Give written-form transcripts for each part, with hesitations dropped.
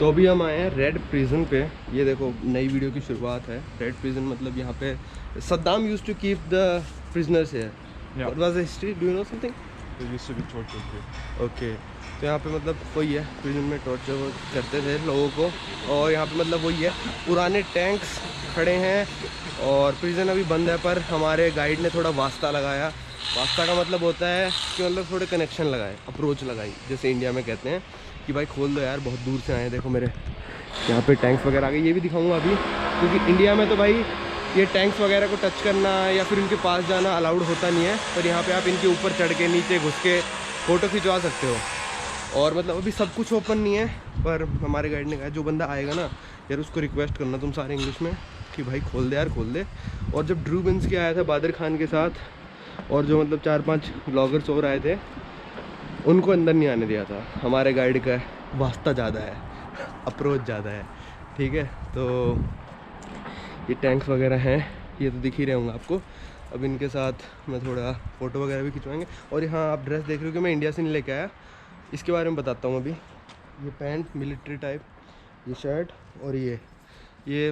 तो अभी हम आए हैं रेड प्रिजन पे। ये देखो नई वीडियो की शुरुआत है। रेड प्रिजन मतलब यहाँ पे Saddam used to keep the prisoners here. What was the history, do you know something? There used to be torture here. Okay, तो यहाँ पे मतलब वही है, प्रिजन में टॉर्चर करते थे लोगों को। और यहाँ पे मतलब वही है, पुराने टैंक्स खड़े हैं और प्रिजन अभी बंद है। पर हमारे गाइड ने थोड़ा वास्ता लगाया। वास्ता का मतलब होता है कि मतलब थोड़े कनेक्शन लगाए, अप्रोच लगाई, जैसे इंडिया में कहते हैं कि भाई खोल दो यार, बहुत दूर से आए हैं। देखो मेरे यहाँ पे टैंक्स वगैरह आ गए, ये भी दिखाऊंगा अभी, क्योंकि इंडिया में तो भाई ये टैंक्स वगैरह को टच करना या फिर उनके पास जाना अलाउड होता नहीं है। पर यहाँ पे आप इनके ऊपर चढ़ के नीचे घुस के फ़ोटो खिंचवा सकते हो। और मतलब अभी सब कुछ ओपन नहीं है, पर हमारे गाइड ने कहा जो बंदा आएगा ना यार, उसको रिक्वेस्ट करना तुम सारे इंग्लिश में कि भाई खोल दे यार, खोल दे। और जब ड्रू बिन्स्की आया था बादर खान के साथ, और जो मतलब 4-5 ब्लॉगर्स और आए थे, उनको अंदर नहीं आने दिया था। हमारे गाइड का वास्ता ज़्यादा है, अप्रोच ज़्यादा है, ठीक है। तो ये टैंक्स वगैरह हैं, ये तो दिख ही रहे होंगे आपको। अब इनके साथ मैं थोड़ा फ़ोटो वगैरह भी खिंचवाएंगे। और यहाँ आप ड्रेस देख रहे हो कि मैं इंडिया से नहीं लेके आया, इसके बारे में बताता हूँ अभी। ये पैंट मिलिट्री टाइप, ये शर्ट और ये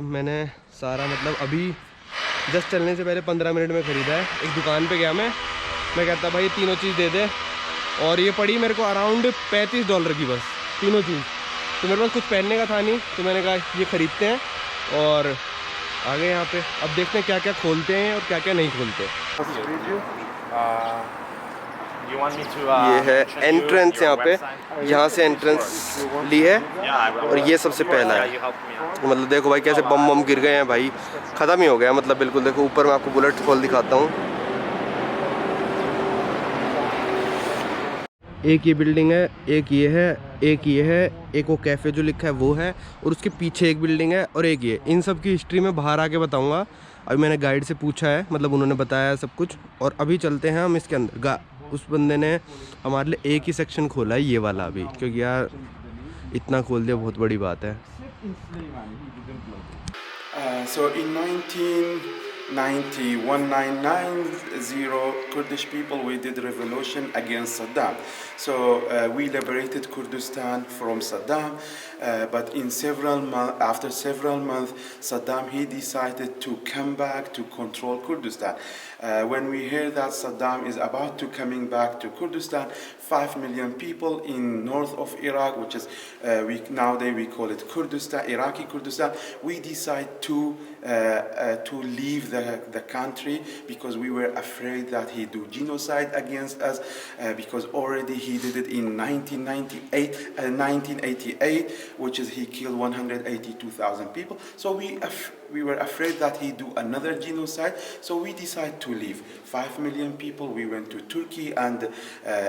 मैंने सारा मतलब अभी जस्ट चलने से पहले 15 मिनट में ख़रीदा है। एक दुकान पे गया मैं कहता भाई ये तीनों चीज़ दे दे, और ये पड़ी मेरे को अराउंड $35 की बस, तीनों चीज़। तो मेरे पास कुछ पहनने का था नहीं, तो मैंने कहा ये ख़रीदते हैं और आगे यहाँ पे अब देखते हैं क्या क्या खोलते हैं और क्या क्या नहीं खोलते। ये है एंट्रेंस यहाँ पे, यहाँ से एंट्रेंस ली है और ये सबसे पहला है। मतलब देखो भाई कैसे बम बम गिर गए हैं भाई, ख़त्म ही हो गया मतलब बिल्कुल। देखो ऊपर मैं आपको बुलेट खोल दिखाता हूँ। एक ये बिल्डिंग है, एक ये है, एक ये है, एक वो कैफ़े जो लिखा है वो है, और उसके पीछे एक बिल्डिंग है, और एक ये। इन सब की हिस्ट्री मैं बाहर आके बताऊंगा। अभी मैंने गाइड से पूछा है, मतलब उन्होंने बताया सब कुछ। और अभी चलते हैं हम इसके अंदर। उस बंदे ने हमारे लिए एक ही सेक्शन खोला है, ये वाला अभी, क्योंकि यार इतना खोल दिया बहुत बड़ी बात है। So in 1990, 1990, Kurdish people, we did revolution against Saddam. So we liberated Kurdistan from Saddam, but after several months, Saddam, he decided to come back to control Kurdistan. When we hear that Saddam is about to coming back to Kurdistan, 5 million people in north of Iraq, which is nowadays we call it Kurdistan, Iraqi Kurdistan, we decide to leave the country because we were afraid that he do genocide against us, because already he did it in 1988, which is he killed 182,000 people. So we were afraid that he do another genocide, so we decided to leave. 5 million people, we went to Turkey and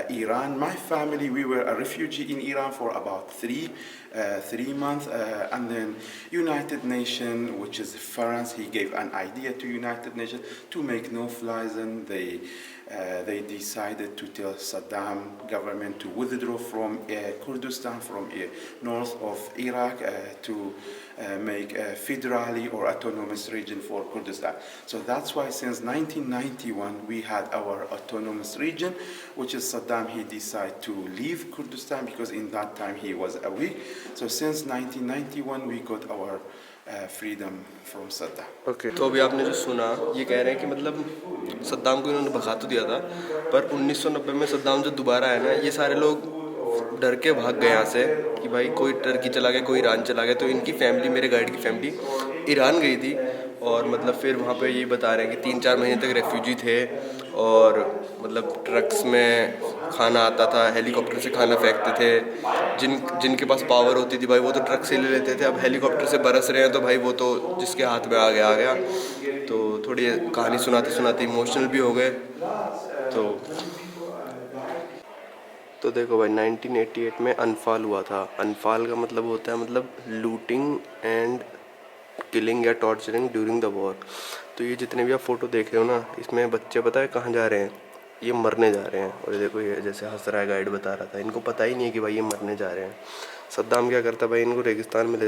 Iran. My family, we were a refugee in Iran for about 3 months, and then United Nations, which is France, he gave an idea to United Nations to make no-fly zone. They decided to tell Saddam government to withdraw from Kurdistan, from north of Iraq, to make a federally or autonomous region for Kurdistan. So that's why since 1991 we had our autonomous region, which is Saddam, he decided to leave Kurdistan because in that time he was weak. So since 1991 we got our freedom from Saddam. Okay, तो अभी आपने जो सुना, ये कह रहे हैं कि मतलब सद्दाम को इन्होंने भगा तो दिया था, पर 1990 में सद्दाम जो दोबारा आया ना, ये सारे लोग डर के भाग गए यहाँ से कि भाई कोई टर्की चला गया, कोई ईरान चला गया। तो इनकी फैमिली, मेरे गाइड की फैमिली ईरान गई थी, और मतलब फिर वहाँ पे ये बता रहे हैं कि 3-4 महीने तक रेफ्यूजी थे। और मतलब ट्रक्स में खाना आता था, हेलीकॉप्टर से खाना फेंकते थे। जिनके पास पावर होती थी भाई वो तो ट्रक से ले लेते थे। अब हेलीकॉप्टर से बरस रहे हैं तो भाई वो तो जिसके हाथ में आ गया। तो थोड़ी कहानी सुनाते सुनाते इमोशनल भी हो गए। तो देखो भाई 1988 में अनफाल हुआ था। अनफाल का मतलब होता है मतलब लूटिंग एंड किलिंग या टॉर्चरिंग ड्यूरिंग द वॉर। तो ये जितने भी आप फ़ोटो देख रहे हो ना, इसमें बच्चे पता है कहाँ जा रहे हैं, ये मरने जा रहे हैं। और देखो ये जैसे हंस रहा है, गाइड बता रहा था, इनको पता ही नहीं है कि भाई ये मरने जा रहे हैं। सद्दाम क्या करता भाई, इनको रेगिस्तान में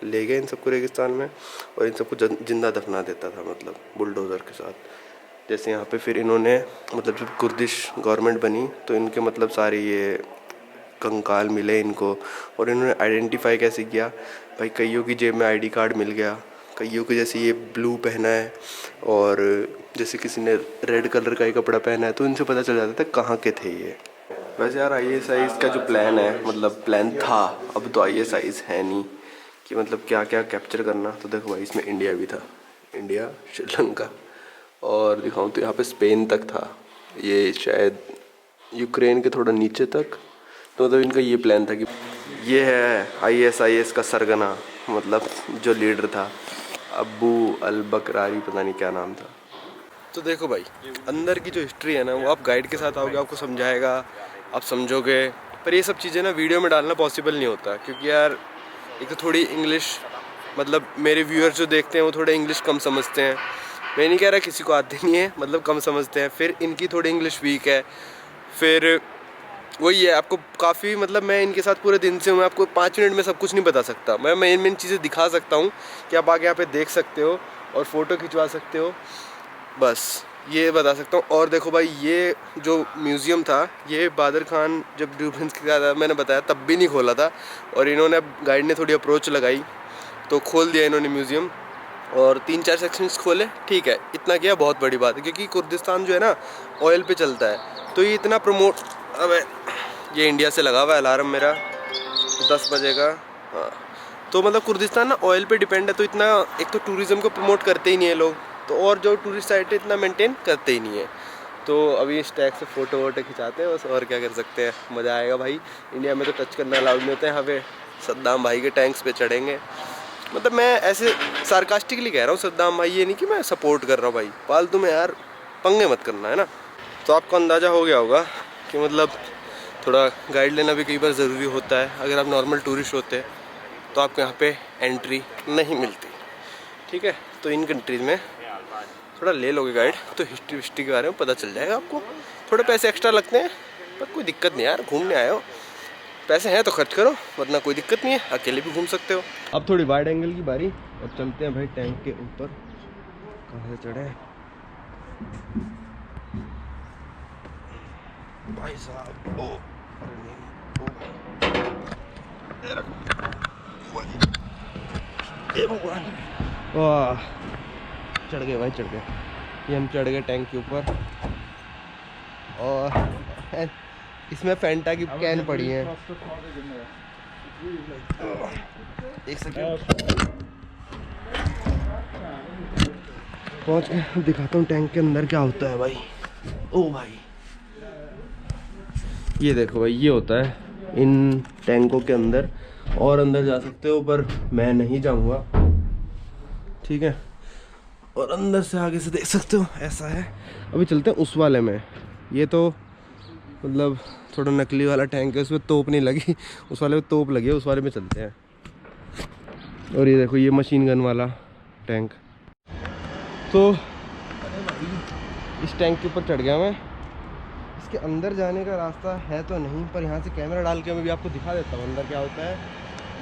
ले गए इन सबको रेगिस्तान में, और इन सबको जिंदा दफना देता था, मतलब बुलडोज़र के साथ। जैसे यहाँ पे फिर इन्होंने मतलब जब कुर्दिश गवर्नमेंट बनी तो इनके मतलब सारे ये कंकाल मिले इनको। और इन्होंने आइडेंटिफाई कैसे किया भाई, कईयों की जेब में आईडी कार्ड मिल गया, कईयों के जैसे ये ब्लू पहना है और जैसे किसी ने रेड कलर का ही कपड़ा पहना है, तो इनसे पता चल जाता था कहाँ के थे ये। वैसे यार ISIS का जो प्लान है, मतलब प्लान था, अब तो ISIS है नहीं कि मतलब क्या क्या कैप्चर करना। तो देखो भाई इसमें इंडिया भी था, इंडिया, श्रीलंका, और दिखाऊं तो यहाँ पे स्पेन तक था, ये शायद यूक्रेन के थोड़ा नीचे तक। तो मतलब इनका ये प्लान था कि ये है ISIS का सरगना, मतलब जो लीडर था, अबू अल बकरारी, पता नहीं क्या नाम था। तो देखो भाई अंदर की जो हिस्ट्री है ना, वो आप गाइड के साथ आओगे, आपको समझाएगा, आप समझोगे। पर ये सब चीज़ें ना वीडियो में डालना पॉसिबल नहीं होता, क्योंकि यार एक तो थोड़ी इंग्लिश, मतलब मेरे व्यूअर्स जो देखते हैं वो थोड़े इंग्लिश कम समझते हैं। मैं नहीं कह रहा किसी को आती नहीं है, मतलब कम समझते हैं, फिर इनकी थोड़ी इंग्लिश वीक है, फिर वही है आपको काफ़ी, मतलब मैं इनके साथ पूरे दिन से हूँ, मैं आपको 5 मिनट में सब कुछ नहीं बता सकता। मैं मेन चीज़ें दिखा सकता हूँ कि आप आगे यहाँ पे देख सकते हो और फ़ोटो खिंचवा सकते हो, बस ये बता सकता हूँ। और देखो भाई ये जो म्यूज़ियम था, ये बादर खान जब ड्यूबेंस के साथ मैंने बताया तब भी नहीं खोला था, और इन्होंने अब गाइड ने थोड़ी अप्रोच लगाई तो खोल दिया इन्होंने म्यूज़ियम, और 3-4 सेक्शंस खोले, ठीक है, इतना किया बहुत बड़ी बात है, क्योंकि कुर्दिस्तान जो है ना ऑयल पे चलता है, तो ये इतना प्रमोट। अब ये इंडिया से लगा हुआ है अलार्म मेरा, 10 बजेगा, हाँ। तो मतलब कुर्दिस्तान ना ऑयल पे डिपेंड है, तो इतना एक तो टूरिज़्म को प्रमोट करते ही नहीं है लोग, तो और जो टूरिस्ट साइट है इतना मेंटेन करते ही नहीं है। तो अभी इस टैग से फ़ोटो वोटो खिंचाते हैं बस, और क्या कर सकते हैं, मज़ा आएगा भाई। इंडिया में तो टच करना अलाउड नहीं होता है, यहाँ पे सद्दाम भाई के टैंक्स पे चढ़ेंगे। मतलब मैं ऐसे सार्कास्टिकली कह रहा हूँ सद्दाम भाई, ये नहीं कि मैं सपोर्ट कर रहा हूँ भाई, फालतू में यार पंगे मत करना, है ना। तो आपको अंदाज़ा हो गया होगा कि मतलब थोड़ा गाइड लेना भी कई बार ज़रूरी होता है। अगर आप नॉर्मल टूरिस्ट होते तो आपको यहाँ पे एंट्री नहीं मिलती, ठीक है। तो इन कंट्रीज़ में थोड़ा ले लोगे गाइड तो हिस्ट्री के बारे में पता चल जाएगा आपको। थोड़े पैसे एक्स्ट्रा लगते हैं पर कोई दिक्कत नहीं यार, घूमने आए हो, पैसे हैं तो खर्च करो, वरना कोई दिक्कत नहीं है, अकेले भी घूम सकते हो। अब थोड़ी वाइड एंगल की बारी, और चलते हैं भाई टैंक के ऊपर। कहाँ से चढ़े भाई साहब, ओ अरे नहीं, ओ भगवान, वाह चढ़ गए भाई, चढ़ गए। ये हम चढ़ गए टैंक के ऊपर, और इसमें फैंटा की कैन पड़ी है। एक सेकंड, पहुंच गए, दिखाता हूँ टैंक के अंदर क्या होता है भाई। ओ भाई ये देखो भाई, ये होता है इन टैंकों के अंदर, और अंदर जा सकते हो पर मैं नहीं जाऊंगा, ठीक है। और अंदर से आगे से देख सकते हो ऐसा है। अभी चलते हैं उस वाले में, ये तो मतलब थोड़ा नकली वाला टैंक है, उसमें तोप नहीं लगी, उस वाले में तोप लगी है, उस वाले में चलते हैं। और ये देखो ये मशीन गन वाला टैंक। तो इस टैंक के ऊपर चढ़ गया मैं। इसके अंदर जाने का रास्ता है तो नहीं, पर यहाँ से कैमरा डाल के मैं भी आपको दिखा देता हूँ अंदर क्या होता है।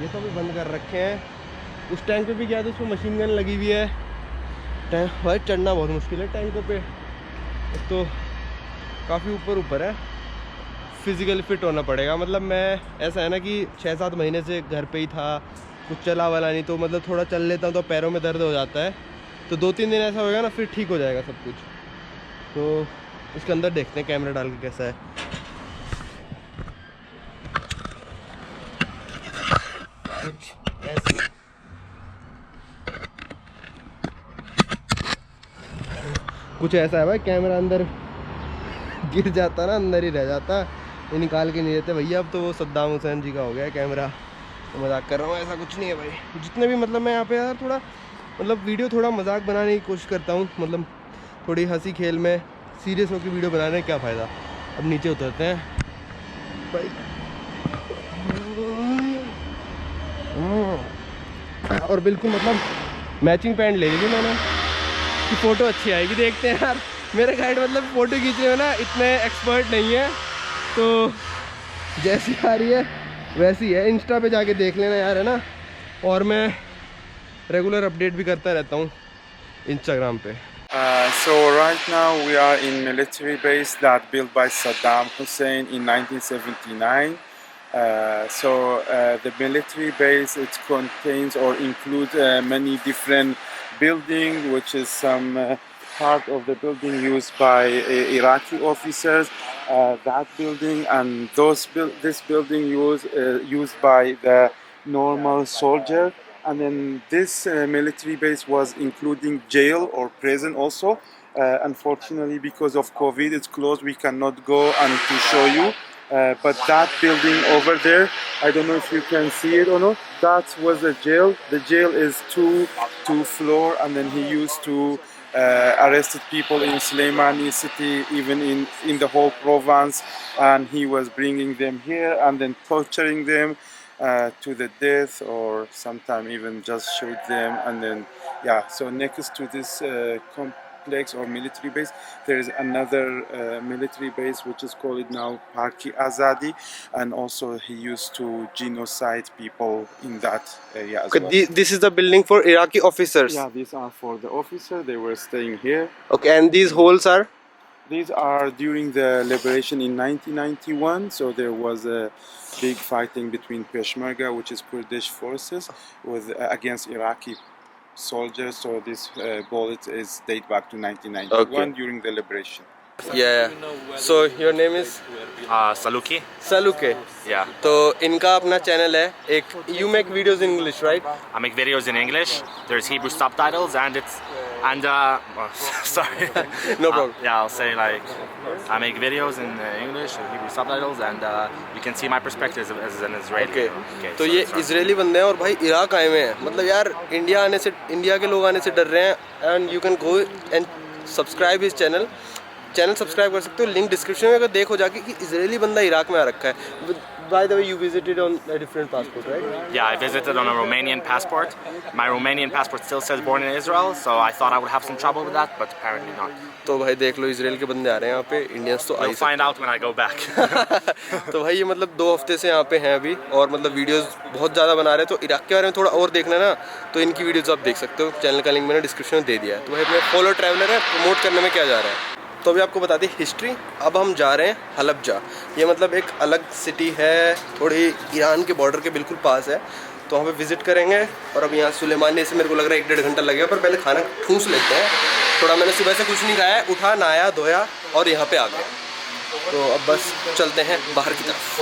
ये तो अभी बंद कर रखे हैं। उस टैंक पे भी गया तो उसमें मशीन गन लगी हुई है। टैंक भाई चढ़ना बहुत मुश्किल है टैंकों पे, तो काफ़ी ऊपर है, फिज़िकली फिट होना पड़ेगा। मतलब मैं ऐसा है ना कि 6-7 महीने से घर पे ही था, कुछ चला वाला नहीं, तो मतलब थोड़ा चल लेता हूँ तो पैरों में दर्द हो जाता है। तो 2-3 दिन ऐसा होगा ना, फिर ठीक हो जाएगा सब कुछ। तो इसके अंदर देखते हैं कैमरा डाल के कैसा है। कुछ ऐसा है भाई, कैमरा अंदर गिर जाता ना, अंदर ही रह जाता, ये निकाल के नहीं देते भैया। अब तो वो सद्दाम हुसैन जी का हो गया है कैमरा। तो मजाक कर रहा हूँ, ऐसा कुछ नहीं है भाई। जितने भी मतलब मैं यहाँ पे यार थोड़ा मतलब वीडियो थोड़ा मजाक बनाने की कोशिश करता हूँ, मतलब थोड़ी हंसी खेल में, सीरियस होकर वीडियो बनाने का क्या फ़ायदा। अब नीचे उतरते हैं भाई। और बिल्कुल मतलब मैचिंग पैंट ले लीजिए मैंने कि फ़ोटो अच्छी आएगी। देखते हैं यार, मेरे गाइड मतलब फ़ोटो खींचने में ना इतने एक्सपर्ट नहीं है, तो जैसी आ रही है वैसी है। इंस्टा पे जाके देख लेना यार, है ना। और मैं रेगुलर अपडेट भी करता रहता हूँ इंस्टाग्राम पे। So right now we are in military base that built by Saddam Hussein in 1979. The military base, it contains or includes many different buildings, which is some part of the building used by Iraqi officers. That building and this building used by the normal soldier. And then this military base was including jail or prison also. Unfortunately, because of COVID, it's closed. We cannot go and to show you. But that building over there, I don't know if you can see it or not. That was a jail. The jail is two floor, and then he used to arrested people in Slemani city, even in the whole province, and he was bringing them here and then torturing them to the death, or sometime even just shoot them. And then so next to this complex or military base, there is another military base which is called now Parki Azadi, and also he used to genocide people in that area as well. This is the building for Iraqi officers. Yeah, these are for the officer. They were staying here. Okay, and these holes are? These are during the liberation in 1991. So there was a big fighting between Peshmerga, which is Kurdish forces, with against Iraqi soldiers. So this bullet is date back to 1991 during the liberation. Yeah. So your name is? Saluki. Saluke. Yeah. तो इनका अपना channel है एक. You make videos in English, right? I make videos in English. There's Hebrew subtitles, and sorry. No problem. Yeah, I'll say like I make videos in English with Hebrew subtitles, and you can see my perspectives as an Israeli. Okay. Okay, तो ये Israeli बंदे हैं और भाई Iraq आए हुए हैं. मतलब यार इंडिया के लोग आने से डर रहे हैं. And you can go and subscribe his channel. Channel subscribe कर सकते हो, लिंक डिस्क्रिप्शन में. अगर देखो जाके कि इजरायली बंदा इराक में आ रखा है. By the way, you visited on a different passport, right? Yeah, I visited on a Romanian passport. My Romanian passport still says born in Israel, so I thought I would have some trouble with that, but apparently not. तो भाई देख लो, Israel के बंदे आ रहे हैं यहाँ पे. Indians तो You'll find out when I go back. तो भाई ये मतलब 2 हफ्ते से यहाँ पे हैं अभी, और मतलब वीडियोस बहुत ज़्यादा बना रहे हैं. तो इराक के बारे में थोड़ा और देखना ना, तो इनकी वीडियोस आप देख सकते हो. चैनल का लिंक मैंने डिस्क्रिप्शन में दे दिया है. तो भाई अपने फॉलो ट्रैवलर है, प्रमोट करने में क्या जा रहा है. तो अभी आपको बता दी हिस्ट्री. अब हम जा रहे हैं हलब्जा. ये मतलब एक अलग सिटी है, थोड़ी ईरान के बॉर्डर के बिल्कुल पास है. तो वहाँ पे विज़िट करेंगे. और अब यहाँ सुलेमानी से मेरे को लग रहा है 1-1.5 घंटा लगेगा, पर पहले खाना ठूंस लेते हैं. थोड़ा मैंने सुबह से कुछ नहीं खाया है, उठा, नहाया, धोया और यहाँ पे आ गए. तो अब बस चलते हैं बाहर की तरफ.